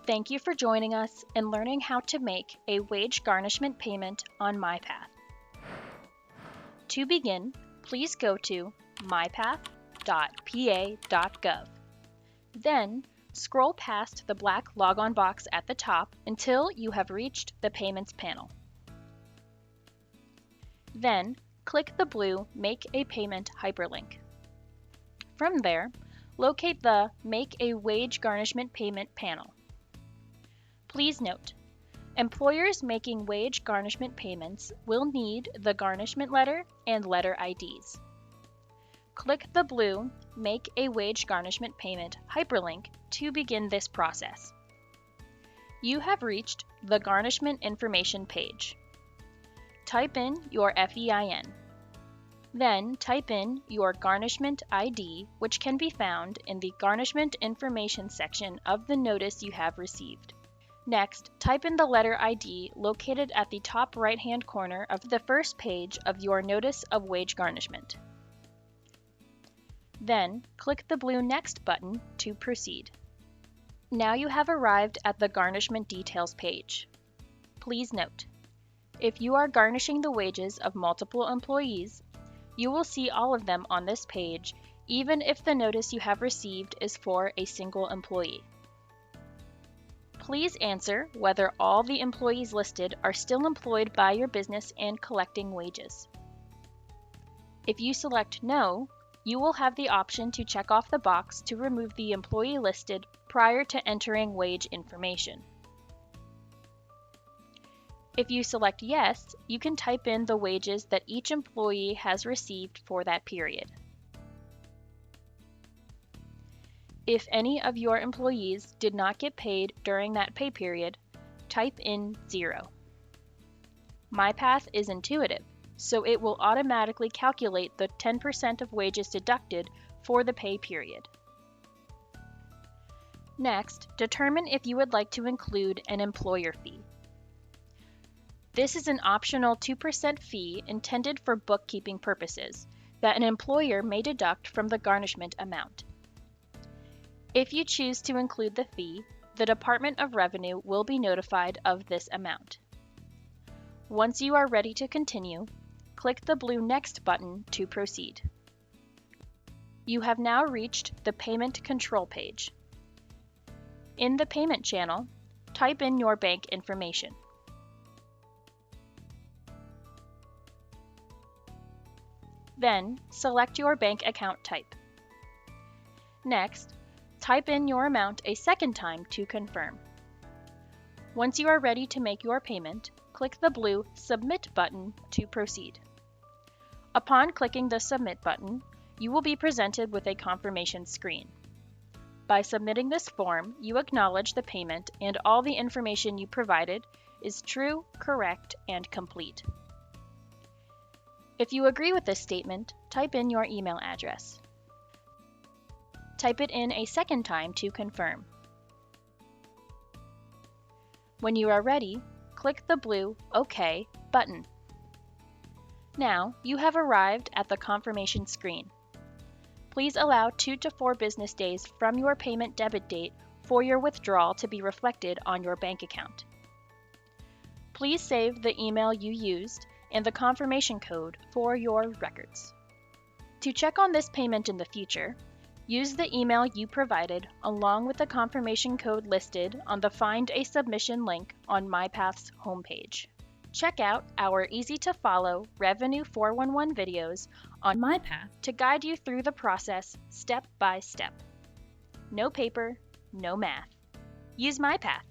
Thank you for joining us and learning how to make a wage garnishment payment on myPATH. To begin, please go to mypath.pa.gov. Then, scroll past the black logon box at the top until you have reached the Payments panel. Then, click the blue Make a Payment hyperlink. From there, locate the Make a Wage Garnishment Payment panel. Please note, employers making wage garnishment payments will need the garnishment letter and letter IDs. Click the blue Make a Wage Garnishment Payment hyperlink to begin this process. You have reached the Garnishment Information page. Type in your FEIN. Then type in your garnishment ID, which can be found in the Garnishment Information section of the notice you have received. Next, type in the letter ID located at the top right-hand corner of the first page of your Notice of Wage Garnishment. Then, click the blue Next button to proceed. Now you have arrived at the Garnishment Details page. Please note, if you are garnishing the wages of multiple employees, you will see all of them on this page, even if the notice you have received is for a single employee. Please answer whether all the employees listed are still employed by your business and collecting wages. If you select No, you will have the option to check off the box to remove the employee listed prior to entering wage information. If you select Yes, you can type in the wages that each employee has received for that period. If any of your employees did not get paid during that pay period, type in 0. myPATH is intuitive, so it will automatically calculate the 10% of wages deducted for the pay period. Next, determine if you would like to include an employer fee. This is an optional 2% fee intended for bookkeeping purposes that an employer may deduct from the garnishment amount. If you choose to include the fee, the Department of Revenue will be notified of this amount. Once you are ready to continue, click the blue Next button to proceed. You have now reached the Payment Control page. In the Payment channel, type in your bank information. Then, select your bank account type. Next, type in your amount a second time to confirm. Once you are ready to make your payment, click the blue Submit button to proceed. Upon clicking the Submit button, you will be presented with a confirmation screen. By submitting this form, you acknowledge the payment and all the information you provided is true, correct, and complete. If you agree with this statement, type in your email address. Type it in a second time to confirm. When you are ready, click the blue OK button. Now, you have arrived at the confirmation screen. Please allow 2 to 4 business days from your payment debit date for your withdrawal to be reflected on your bank account. Please save the email you used and the confirmation code for your records. To check on this payment in the future, use the email you provided along with the confirmation code listed on the Find a Submission link on myPATH's homepage. Check out our easy-to-follow Revenue 411 videos on myPATH to guide you through the process step by step. No paper, no math. Use myPATH.